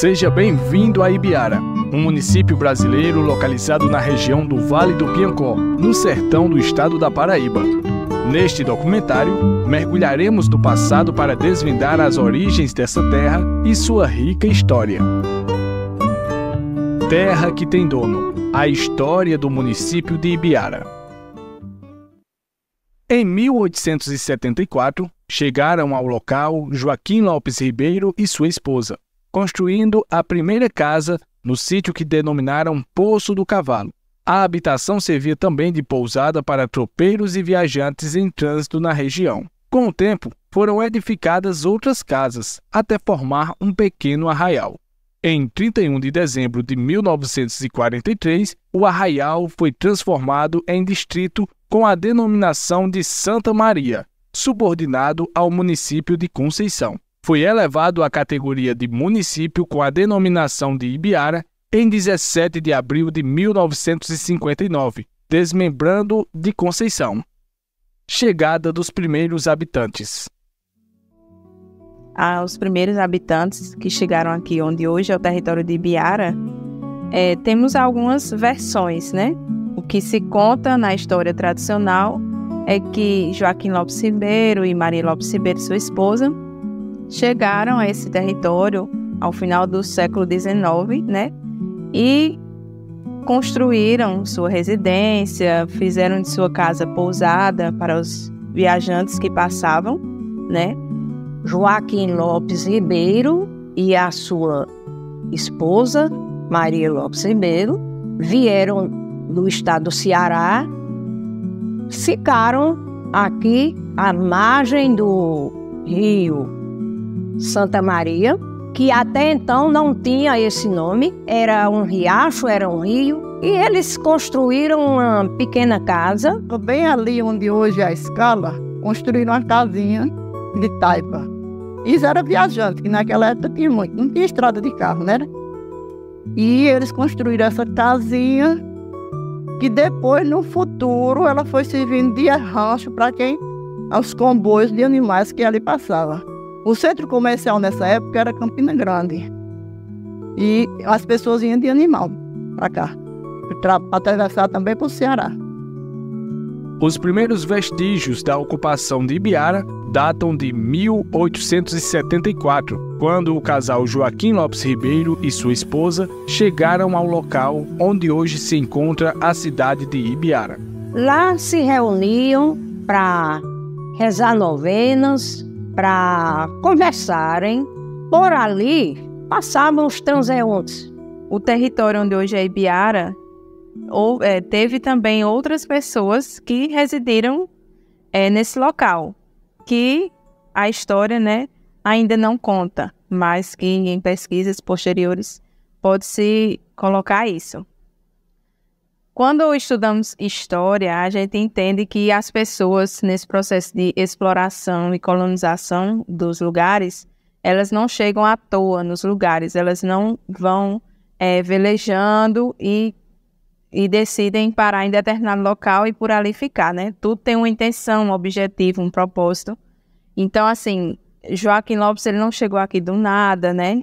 Seja bem-vindo a Ibiara, um município brasileiro localizado na região do Vale do Piancó, no sertão do estado da Paraíba. Neste documentário, mergulharemos no passado para desvendar as origens dessa terra e sua rica história. Terra que tem dono, a história do município de Ibiara. Em 1874, chegaram ao local Joaquim Lopes Ribeiro e sua esposa, construindo a primeira casa no sítio que denominaram Poço do Cavalo. A habitação servia também de pousada para tropeiros e viajantes em trânsito na região. Com o tempo, foram edificadas outras casas, até formar um pequeno arraial. Em 31 de dezembro de 1943, o arraial foi transformado em distrito com a denominação de Santa Maria, subordinado ao município de Conceição. Foi elevado à categoria de município com a denominação de Ibiara em 17 de abril de 1959, desmembrando de Conceição. Chegada dos primeiros habitantes. Os primeiros habitantes que chegaram aqui, onde hoje é o território de Ibiara, temos algumas versões, né? O que se conta na história tradicional é que Joaquim Lopes Ribeiro e Maria Lopes Ribeiro, sua esposa, chegaram a esse território ao final do século XIX, né? E construíram sua residência, fizeram de sua casa pousada para os viajantes que passavam, né? Joaquim Lopes Ribeiro e a sua esposa, Maria Lopes Ribeiro, vieram do estado do Ceará, ficaram aqui à margem do rio Santa Maria, que até então não tinha esse nome, era um riacho, era um rio, e eles construíram uma pequena casa. Bem ali onde hoje é a escala, construíram uma casinha de taipa. Isso era viajante, que naquela época tinha muito, não tinha estrada de carro, né? E eles construíram essa casinha, que depois, no futuro, ela foi servindo de rancho para aos comboios de animais que ali passavam. O centro comercial nessa época era Campina Grande. E as pessoas iam de animal para cá, para atravessar também para o Ceará. Os primeiros vestígios da ocupação de Ibiara datam de 1874, quando o casal Joaquim Lopes Ribeiro e sua esposa chegaram ao local onde hoje se encontra a cidade de Ibiara. Lá se reuniam para rezar novenas, para conversarem. Por ali passavam os transeuntes. O território onde hoje é Ibiara teve também outras pessoas que residiram nesse local, que a história, né, ainda não conta, mas que em pesquisas posteriores pode-se colocar isso. Quando estudamos história, a gente entende que as pessoas, nesse processo de exploração e colonização dos lugares, elas não chegam à toa nos lugares, elas não vão velejando e decidem parar em determinado local e por ali ficar, né? Tudo tem uma intenção, um objetivo, um propósito. Então, assim, Joaquim Lopes, ele não chegou aqui do nada, né?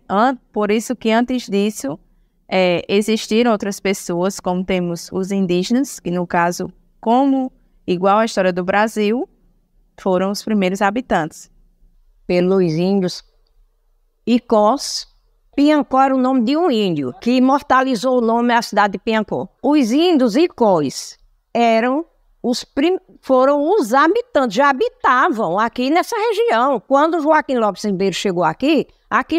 Por isso que antes disso, existiram outras pessoas, como temos os indígenas, que no caso, igual à história do Brasil, foram os primeiros habitantes. Pelos índios Icós. Piancó era o nome de um índio, que imortalizou o nome da cidade de Piancó. Os índios Icós foram os habitantes, já habitavam aqui nessa região. Quando Joaquim Lopes Ribeiro chegou aqui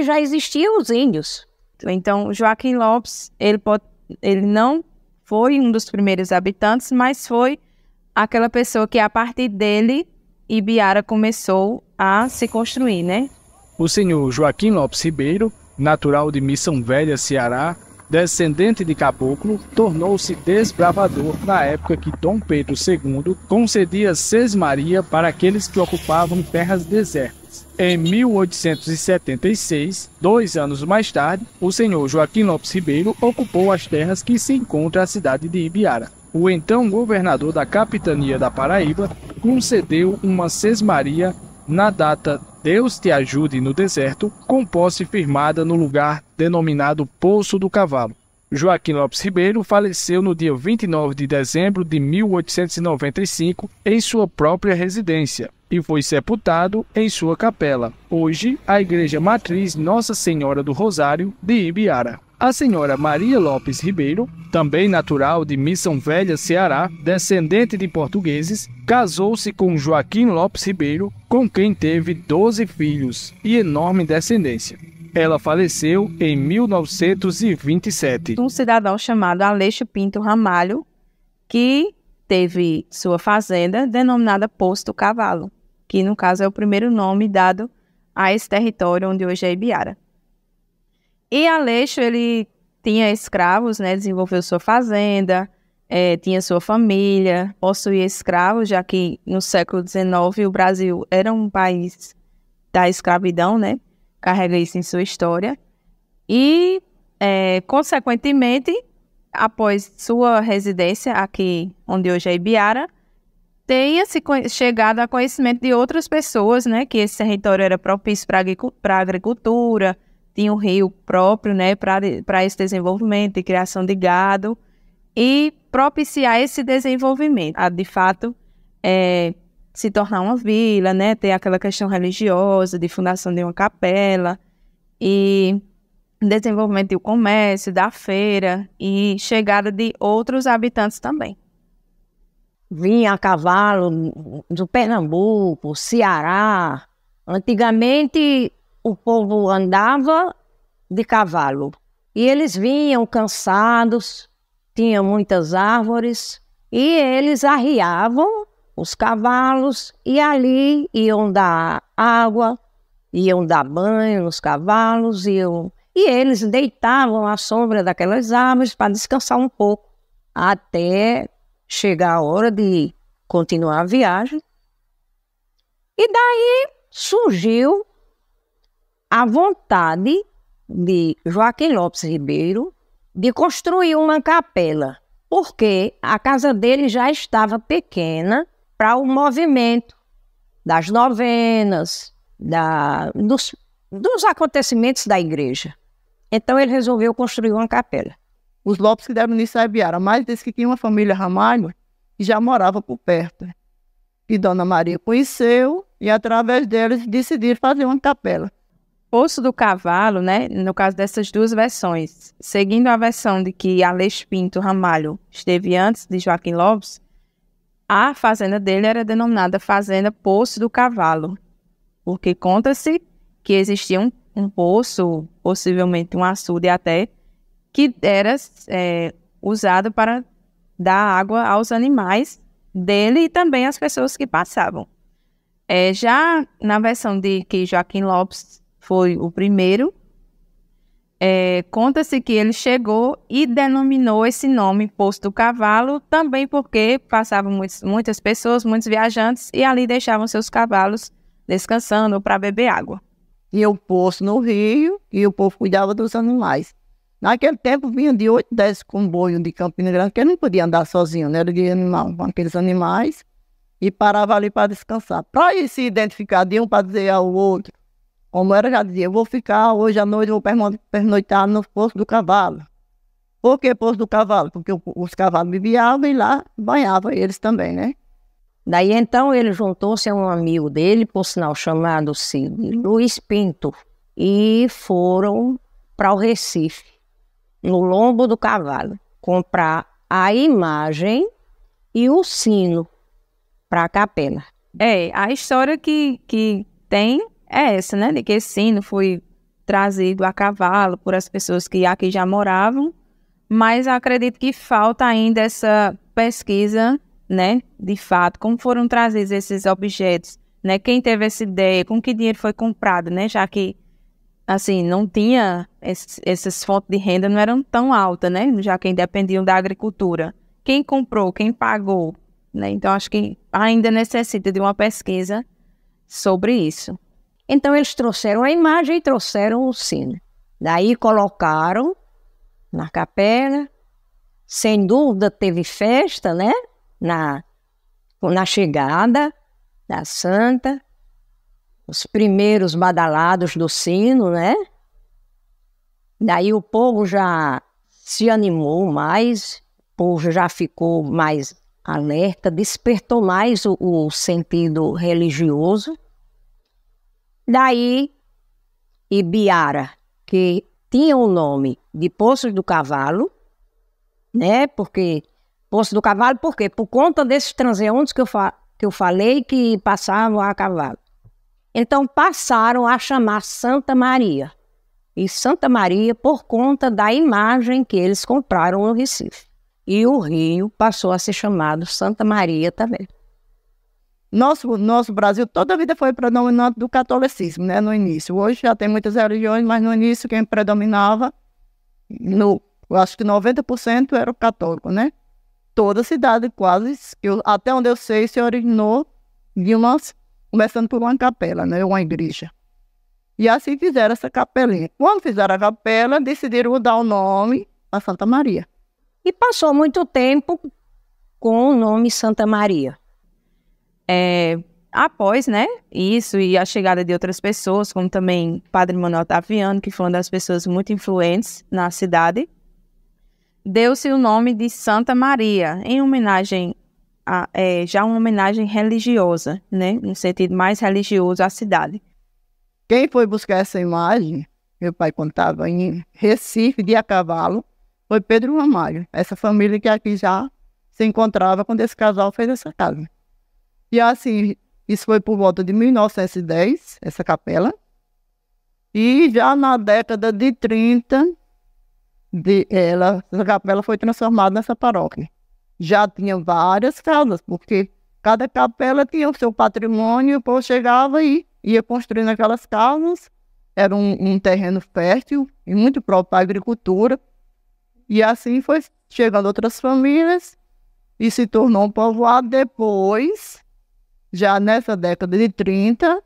já existiam os índios. Então, Joaquim Lopes, ele não foi um dos primeiros habitantes, mas foi aquela pessoa que, a partir dele, Ibiara começou a se construir, né? O senhor Joaquim Lopes Ribeiro, natural de Missão Velha, Ceará, descendente de caboclo, tornou-se desbravador na época que Dom Pedro II concedia sesmaria para aqueles que ocupavam terras desertas. Em 1876, 2 anos mais tarde, o senhor Joaquim Lopes Ribeiro ocupou as terras que se encontra a cidade de Ibiara. O então governador da capitania da Paraíba concedeu uma sesmaria na data Deus te ajude no deserto, com posse firmada no lugar denominado Poço do Cavalo. Joaquim Lopes Ribeiro faleceu no dia 29 de dezembro de 1895 em sua própria residência e foi sepultado em sua capela, hoje a Igreja Matriz Nossa Senhora do Rosário de Ibiara. A senhora Maria Lopes Ribeiro, também natural de Missão Velha, Ceará, descendente de portugueses, casou-se com Joaquim Lopes Ribeiro, com quem teve 12 filhos e enorme descendência. Ela faleceu em 1927. Um cidadão chamado Aleixo Pinto Ramalho, que teve sua fazenda denominada Poço do Cavalo, que no caso é o primeiro nome dado a esse território onde hoje é Ibiara. E Aleixo, ele tinha escravos, né, desenvolveu sua fazenda, tinha sua família, possuía escravos, já que no século XIX o Brasil era um país da escravidão, né? Carrega isso em sua história. E, consequentemente, após sua residência aqui, onde hoje é Ibiara, tenha se chegado a conhecimento de outras pessoas, né, que esse território era propício para a agricultura, tinha um rio próprio, né, para esse desenvolvimento e criação de gado, e propiciar esse desenvolvimento, a de fato se tornar uma vila, né, ter aquela questão religiosa de fundação de uma capela e desenvolvimento do comércio, da feira e chegada de outros habitantes também. Vinha a cavalo do Pernambuco, Ceará. Antigamente o povo andava de cavalo e eles vinham cansados, tinha muitas árvores e eles arriavam os cavalos e ali iam dar água, iam dar banho nos cavalos, e eles deitavam à sombra daquelas árvores para descansar um pouco, até chegar a hora de continuar a viagem. E daí surgiu a vontade de Joaquim Lopes Ribeiro de construir uma capela, porque a casa dele já estava pequena para o movimento das novenas, dos acontecimentos da igreja. Então ele resolveu construir uma capela. Os Lopes que deram início a Ibiara, mas disse que tinha uma família Ramalho que já morava por perto. E Dona Maria conheceu e através deles decidiram fazer uma capela. Poço do Cavalo, né, no caso dessas duas versões, seguindo a versão de que Aleixo Pinto Ramalho esteve antes de Joaquim Lopes, a fazenda dele era denominada Fazenda Poço do Cavalo, porque conta-se que existia um poço, possivelmente um açude até, que era usado para dar água aos animais dele e também às pessoas que passavam. Já na versão de que Joaquim Lopes foi o primeiro, conta-se que ele chegou e denominou esse nome Poço do Cavalo, também porque passavam muitas pessoas, muitos viajantes, e ali deixavam seus cavalos descansando para beber água. Tinha o poço no rio e o povo cuidava dos animais. Naquele tempo vinha de 8, 10 comboios de Campina Grande, porque ele não podia andar sozinho, né? Ele ia com aqueles animais e parava ali para descansar. Para ir se identificar de um para dizer ao outro, como era, já dizia, eu vou ficar hoje à noite, vou pernoitar no Poço do Cavalo. Por que Poço do Cavalo? Porque os cavalos bebiam e lá banhavam eles também, né? Daí então ele juntou-se a um amigo dele, por sinal chamado-se Luiz Pinto, e foram para o Recife, no lombo do cavalo, comprar a imagem e o sino para a capela. A história que tem é essa, né? De que esse sino foi trazido a cavalo por as pessoas que aqui já moravam, mas acredito que falta ainda essa pesquisa, né? De fato, como foram trazidos esses objetos, né? Quem teve essa ideia, com que dinheiro foi comprado, né? Já que, assim, não tinha essas fontes de renda, não eram tão altas, né? Já que dependiam da agricultura. Quem comprou, quem pagou, né? Então, acho que ainda necessita de uma pesquisa sobre isso. Então eles trouxeram a imagem e trouxeram o sino. Daí colocaram na capela. Sem dúvida teve festa, né? Na chegada da santa. os primeiros badalados do sino, né? Daí o povo já se animou mais, o povo já ficou mais alerta, despertou mais o sentido religioso. Daí, Ibiara, que tinha o nome de Poços do Cavalo, né? Porque Poço do Cavalo, por quê? Por conta desses transeuntes que eu falei que passavam a cavalo. Então passaram a chamar Santa Maria. E Santa Maria por conta da imagem que eles compraram no Recife. E o rio passou a ser chamado Santa Maria também. Nosso Brasil toda a vida foi predominante do catolicismo, né, no início. Hoje já tem muitas religiões, mas no início quem predominava, eu acho que 90% era o católico, né? Toda a cidade quase, até onde eu sei, se originou de começando por uma capela, né, uma igreja. E assim fizeram essa capelinha. Quando fizeram a capela, decidiram dar o nome a Santa Maria. E passou muito tempo com o nome Santa Maria. Após, né, isso e a chegada de outras pessoas, como também Padre Manuel Otaviano, que foi uma das pessoas muito influentes na cidade, deu-se o nome de Santa Maria, em homenagem já uma homenagem religiosa, né, no sentido mais religioso à cidade. Quem foi buscar essa imagem, meu pai contava em Recife, de a cavalo, foi Pedro Ramalho, essa família que aqui já se encontrava quando esse casal fez essa casa. E assim, isso foi por volta de 1910, essa capela, e já na década de 30, essa capela foi transformada nessa paróquia. Já tinha várias casas, porque cada capela tinha o seu patrimônio, o povo chegava e ia construindo aquelas casas. Era um terreno fértil e muito próprio para a agricultura. E assim foi chegando outras famílias e se tornou um povoado. Depois, já nessa década de 30,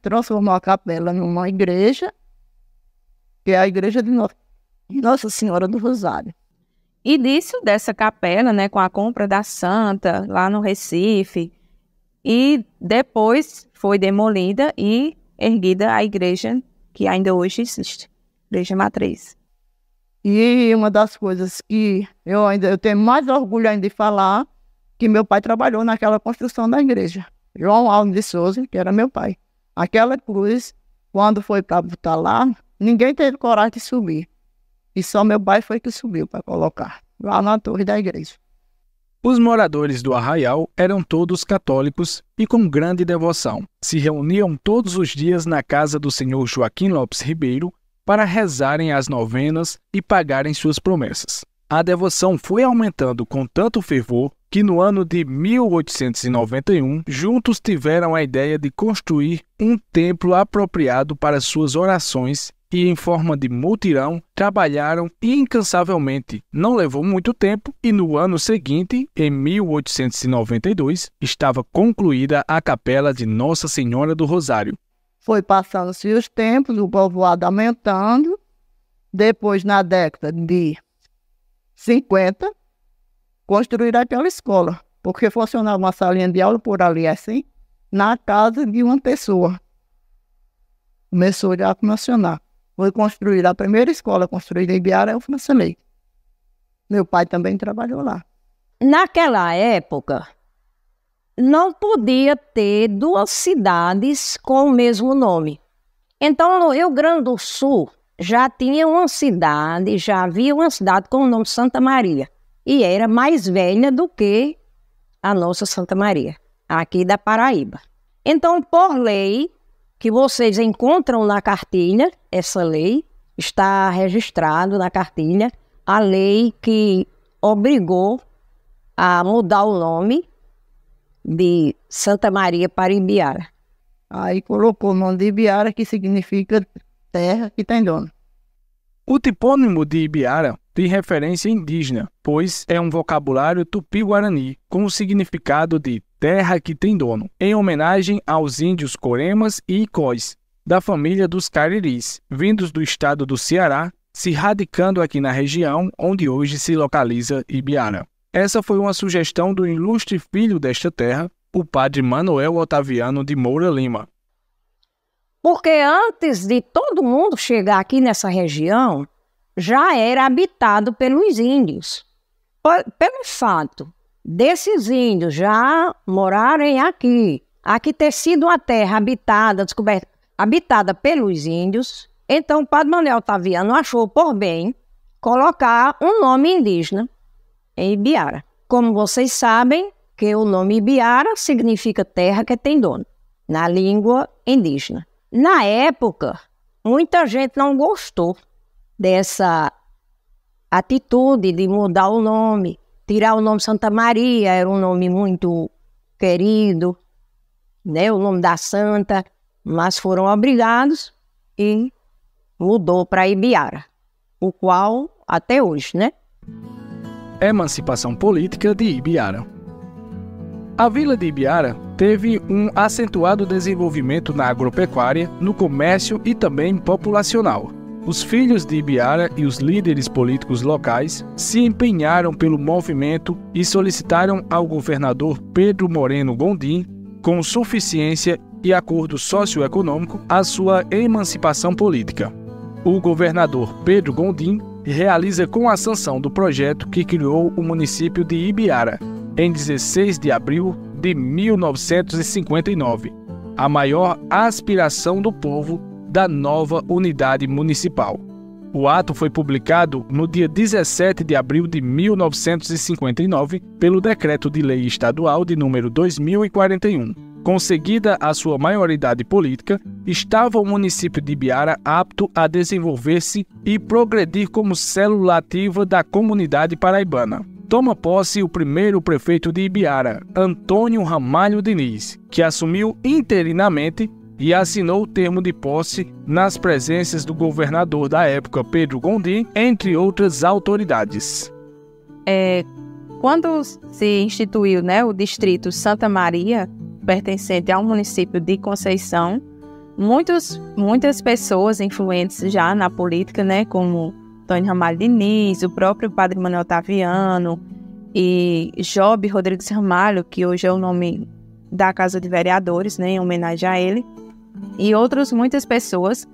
transformou a capela numa igreja, que é a igreja de Nossa Senhora do Rosário. E dessa capela, né, com a compra da Santa, lá no Recife, e depois foi demolida e erguida a igreja que ainda hoje existe, Igreja Matriz. E uma das coisas que eu tenho mais orgulho ainda de falar, que meu pai trabalhou naquela construção da igreja. João Alves de Souza, que era meu pai. Aquela cruz, quando foi para botar lá, ninguém teve coragem de subir. E só meu pai foi que subiu para colocar lá na torre da igreja. Os moradores do arraial eram todos católicos e com grande devoção. Se reuniam todos os dias na casa do senhor Joaquim Lopes Ribeiro para rezarem as novenas e pagarem suas promessas. A devoção foi aumentando com tanto fervor que no ano de 1891, juntos tiveram a ideia de construir um templo apropriado para suas orações e, em forma de mutirão, trabalharam incansavelmente. Não levou muito tempo e no ano seguinte, em 1892, estava concluída a capela de Nossa Senhora do Rosário. Foi passando-se os tempos, o povoado aumentando. Depois, na década de 50, construíram aquela escola, porque funcionava uma salinha de aula por ali assim, na casa de uma pessoa. Começou já a funcionar. Foi construída a primeira escola construída em Ibiara, eu funcionei. Meu pai também trabalhou lá. Naquela época, não podia ter duas cidades com o mesmo nome. Então, no Rio Grande do Sul, já havia uma cidade com o nome Santa Maria. E era mais velha do que a nossa Santa Maria, aqui da Paraíba. Então, por lei, que vocês encontram na cartilha, essa lei, está registrado na cartilha, a lei que obrigou a mudar o nome de Santa Maria para Ibiara. Aí colocou o nome de Ibiara, que significa terra que tem dono. O topônimo de Ibiara tem referência indígena, pois é um vocabulário tupi-guarani com o significado de terra que tem dono, em homenagem aos índios coremas e icós, da família dos cariris, vindos do estado do Ceará, se radicando aqui na região onde hoje se localiza Ibiara. Essa foi uma sugestão do ilustre filho desta terra, o padre Manuel Otaviano de Moura Lima. Porque antes de todo mundo chegar aqui nessa região, já era habitado pelos índios. Pelo fato desses índios já morarem aqui ter sido uma terra habitada, descoberta, habitada pelos índios, então o padre Manuel Otaviano achou por bem colocar um nome indígena em Ibiara. Como vocês sabem, que o nome Ibiara significa terra que tem dono, na língua indígena. Na época, muita gente não gostou dessa atitude de mudar o nome, tirar o nome Santa Maria, era um nome muito querido, né, o nome da santa, mas foram obrigados e mudou para Ibiara, o qual até hoje, né? Emancipação política de Ibiara. A vila de Ibiara teve um acentuado desenvolvimento na agropecuária, no comércio e também populacional. Os filhos de Ibiara e os líderes políticos locais se empenharam pelo movimento e solicitaram ao governador Pedro Moreno Gondim, com suficiência e acordo socioeconômico, a sua emancipação política. O governador Pedro Gondim realiza com a sanção do projeto que criou o município de Ibiara, em 16 de abril de 1959, a maior aspiração do povo da nova unidade municipal. O ato foi publicado no dia 17 de abril de 1959 pelo Decreto de Lei Estadual de número 2041. Conseguida a sua maioridade política, estava o município de Ibiara apto a desenvolver-se e progredir como célula ativa da comunidade paraibana. Toma posse o primeiro prefeito de Ibiara, Antônio Ramalho Diniz, que assumiu interinamente e assinou o termo de posse nas presenças do governador da época, Pedro Gondim, entre outras autoridades. Quando se instituiu, né, o distrito Santa Maria, pertencente ao município de Conceição, muitas pessoas influentes já na política, né, como Antônio Ramalho Diniz, o próprio padre Manuel Otaviano e Job Rodrigues Ramalho, que hoje é o nome da Casa de Vereadores, né, em homenagem a ele, e muitas pessoas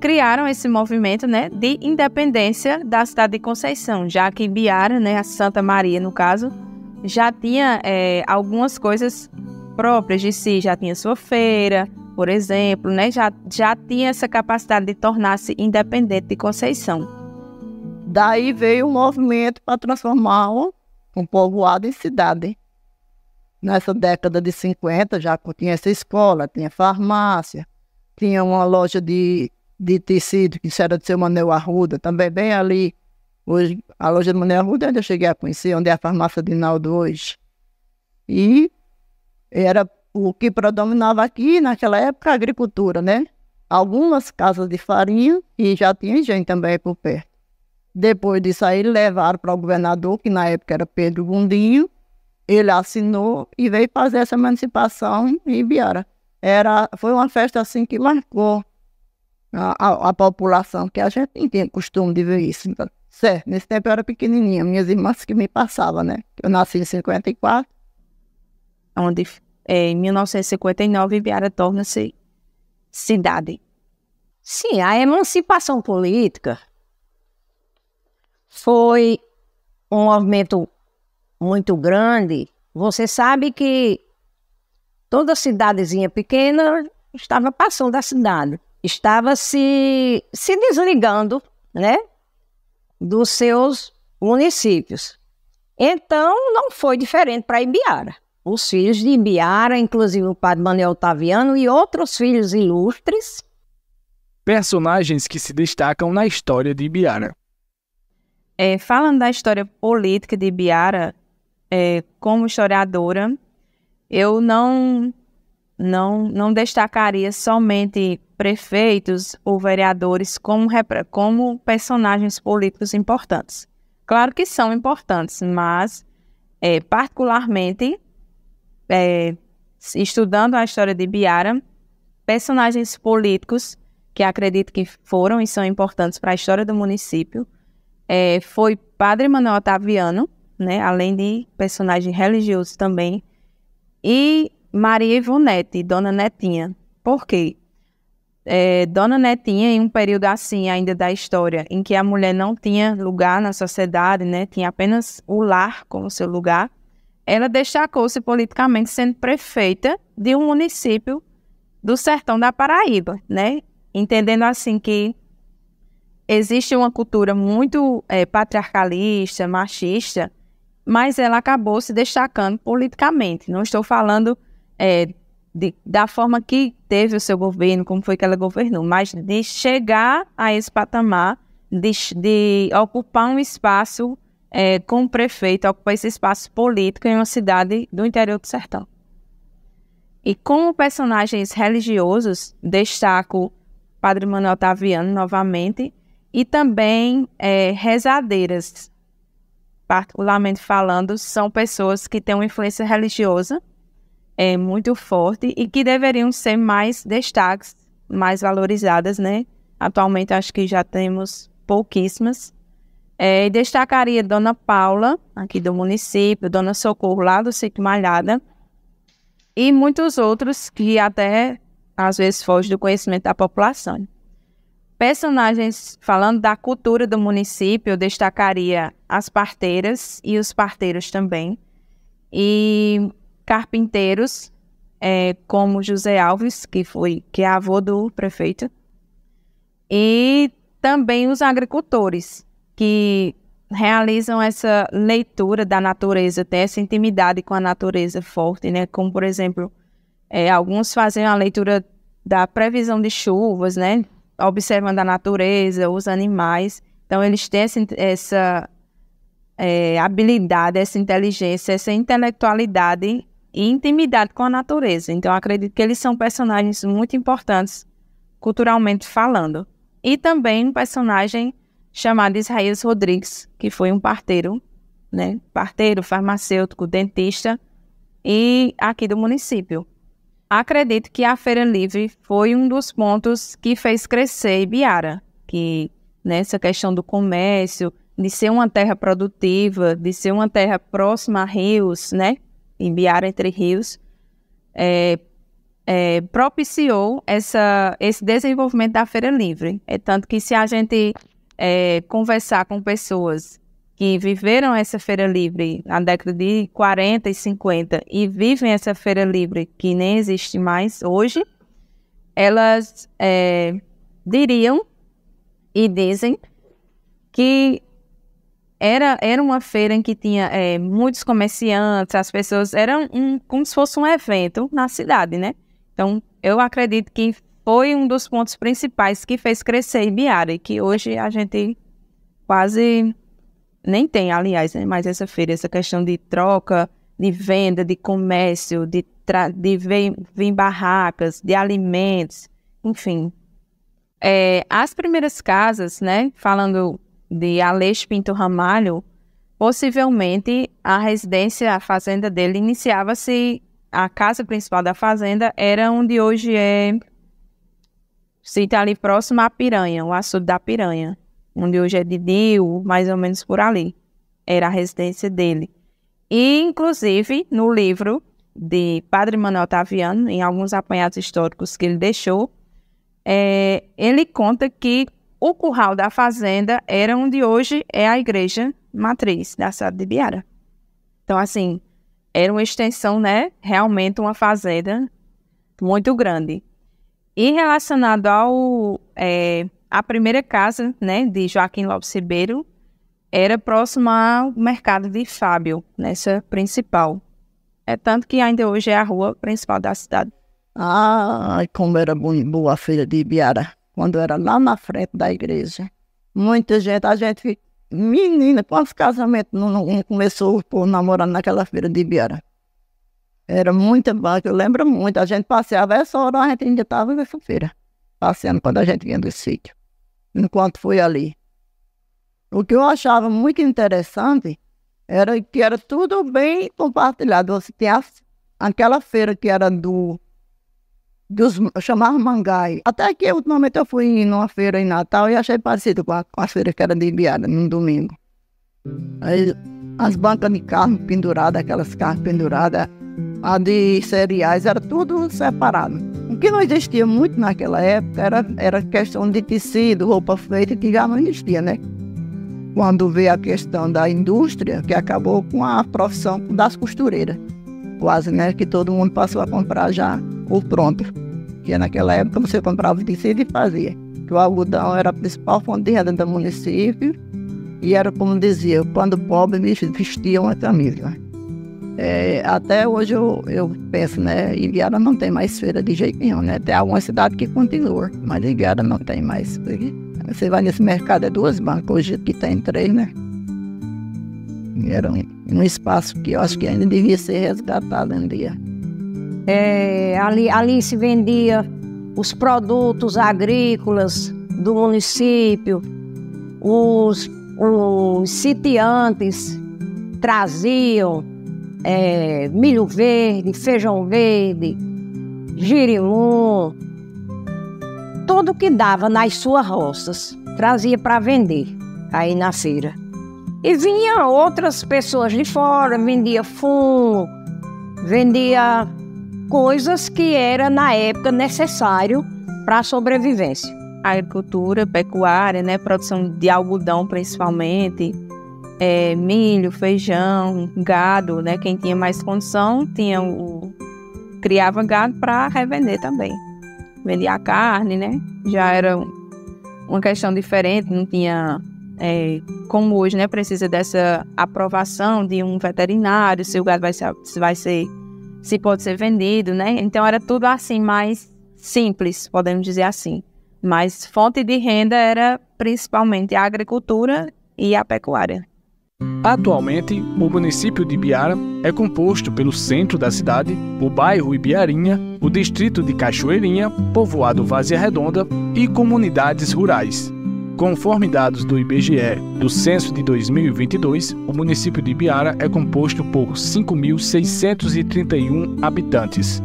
criaram esse movimento, né, de independência da cidade de Conceição, já que Ibiara, né, a Santa Maria no caso, já tinha algumas coisas próprias de si, já tinha sua feira, por exemplo, né, já tinha essa capacidade de tornar-se independente de Conceição. Daí veio o movimento para transformar um povoado em cidade. Nessa década de 50 já tinha essa escola, tinha farmácia, tinha uma loja de tecido que era do seu Manuel Arruda, também bem ali. Hoje, a loja do Manuel Arruda eu cheguei a conhecer, onde é a farmácia de Naldo hoje. E era o que predominava aqui naquela época, a agricultura, né? Algumas casas de farinha e já tinha gente também por perto. Depois disso aí, levaram para o governador, que na época era Pedro Gondim. Ele assinou e veio fazer essa emancipação em Ibiara. Foi uma festa assim que marcou a população, que a gente não tinha costume de ver isso. Então, certo, nesse tempo eu era pequenininha, minhas irmãs que me passavam, né? Eu nasci em 54. Onde, em 1959, Ibiara torna-se cidade. Sim, a emancipação política foi um movimento muito grande. Você sabe que toda cidadezinha pequena estava passando da cidade, estava se desligando, né, dos seus municípios. Então, não foi diferente para Ibiara. Os filhos de Ibiara, inclusive o padre Manuel Otaviano e outros filhos ilustres. Personagens que se destacam na história de Ibiara. Falando da história política de Ibiara, como historiadora, eu não destacaria somente prefeitos ou vereadores como personagens políticos importantes. Claro que são importantes, mas particularmente, estudando a história de Ibiara, personagens políticos que acredito que foram e são importantes para a história do município, foi Padre Manuel Otaviano, né, além de personagem religioso também, e Maria Ivonete, Dona Netinha. Por quê? Dona Netinha, em um período assim ainda da história, em que a mulher não tinha lugar na sociedade, né, tinha apenas o lar como seu lugar, ela destacou-se politicamente sendo prefeita de um município do sertão da Paraíba, né, entendendo assim que existe uma cultura muito patriarcalista, machista, mas ela acabou se destacando politicamente. Não estou falando da forma que teve o seu governo, como foi que ela governou, mas de chegar a esse patamar, de ocupar um espaço como prefeito, ocupar esse espaço político em uma cidade do interior do sertão. E como personagens religiosos, destaco Padre Manuel Otaviano novamente, e também rezadeiras, particularmente falando, são pessoas que têm uma influência religiosa muito forte e que deveriam ser mais destaques, mais valorizadas, né? Atualmente acho que já temos pouquíssimas. Destacaria Dona Paula, aqui do município, Dona Socorro, lá do Sítio Malhada, e muitos outros que até às vezes fogem do conhecimento da população. Personagens, falando da cultura do município, eu destacaria as parteiras e os parteiros também. E carpinteiros, como José Alves, que é avô do prefeito. E também os agricultores, que realizam essa leitura da natureza, tem essa intimidade com a natureza forte, né? Como, por exemplo, alguns fazem a leitura da previsão de chuvas, né? Observando a natureza, os animais. Então, eles têm essa habilidade, essa inteligência, essa intelectualidade e intimidade com a natureza. Então, eu acredito que eles são personagens muito importantes, culturalmente falando. E também um personagem chamado Israel Rodrigues, que foi um parteiro, né? Parteiro, farmacêutico, dentista, e aqui do município. Acredito que a Feira Livre foi um dos pontos que fez crescer Ibiara, que nessa questão do comércio, de ser uma terra produtiva, de ser uma terra próxima a rios, né? Ibiara entre rios, propiciou esse desenvolvimento da Feira Livre. Tanto que se a gente conversar com pessoas que viveram essa Feira Livre na década de 40 e 50 e vivem essa Feira Livre que nem existe mais hoje, elas diriam e dizem que era uma feira em que tinha muitos comerciantes, as pessoas, era como se fosse um evento na cidade, né? Então, eu acredito que foi um dos pontos principais que fez crescer Ibiara, e que hoje a gente quase nem tem, aliás, né? Mas essa feira, essa questão de troca, de venda, de comércio, de ver em barracas, de alimentos, enfim. As primeiras casas, né, falando de Aleixo Pinto Ramalho, possivelmente a residência, a fazenda dele, iniciava-se, a casa principal da fazenda era onde hoje sítio ali próximo à Piranha, o açude da Piranha, onde hoje é de Dio, mais ou menos por ali. Era a residência dele. E, inclusive, no livro de Padre Manuel Otaviano, em alguns apanhados históricos que ele deixou, ele conta que o curral da fazenda era onde hoje é a igreja matriz da cidade de Ibiara. Então, assim, era uma extensão, né? Realmente uma fazenda muito grande. E relacionado à primeira casa, né, de Joaquim Lopes Ribeiro, era próximo ao mercado de Fábio, nessa principal. Tanto que ainda hoje é a rua principal da cidade. Ai, como era boa a feira de Ibiara, quando era lá na frente da igreja. Muita gente, menina, quantos casamentos não começou por namorando naquela feira de Ibiara? Era muito bom, eu lembro muito, a gente passeava, essa hora a gente ainda estava nessa feira, passeando quando a gente vinha do sítio, enquanto foi ali. O que eu achava muito interessante era que era tudo bem compartilhado. Você tinha aquela feira que era chamava Mangai. Até que ultimamente eu fui numa feira em Natal e achei parecido com a feira que era de Ibiara, num domingo. Aí, as bancas de carro penduradas, aquelas carros penduradas, a de cereais, era tudo separado. O que não existia muito naquela época era questão de tecido, roupa feita, que já não existia, né? Quando veio a questão da indústria, que acabou com a profissão das costureiras. Quase, né? Que todo mundo passou a comprar já o pronto. Que naquela época você comprava o tecido e fazia. Que o algodão era a principal fonte de renda do município. E era como dizia, quando o pobre vestia uma camisa. Até hoje eu penso, né? Ibiara não tem mais feira de jeito nenhum, né? Tem alguma cidade que continua, mas Ibiara não tem mais. Você vai nesse mercado, é 2 bancas, hoje aqui tem 3, né? E era um espaço que eu acho que ainda devia ser resgatado um dia. Ali se vendia os produtos agrícolas do município, os sitiantes traziam milho verde, feijão verde, girimum, tudo que dava nas suas roças, trazia para vender aí na feira. E vinham outras pessoas de fora, vendia fumo, vendia coisas que era na época necessário para a sobrevivência. A agricultura, pecuária, né, produção de algodão principalmente, milho, feijão, gado, né, quem tinha mais condição criava gado para revender também. Vendia a carne, né, já era uma questão diferente, não tinha como hoje, né, precisa dessa aprovação de um veterinário, se o gado se pode ser vendido, né, então era tudo assim mais simples, podemos dizer assim. Mas fonte de renda era principalmente a agricultura e a pecuária. Atualmente, o município de Ibiara é composto pelo centro da cidade, o bairro Ibiarinha, o distrito de Cachoeirinha, povoado Várzea Redonda e comunidades rurais. Conforme dados do IBGE do censo de 2022, o município de Ibiara é composto por 5.631 habitantes.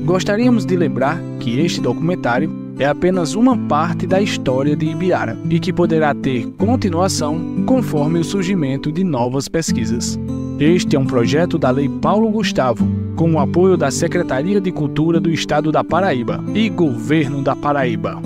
Gostaríamos de lembrar que este documentário é apenas uma parte da história de Ibiara e que poderá ter continuação conforme o surgimento de novas pesquisas. Este é um projeto da Lei Paulo Gustavo, com o apoio da Secretaria de Cultura do Estado da Paraíba e Governo da Paraíba.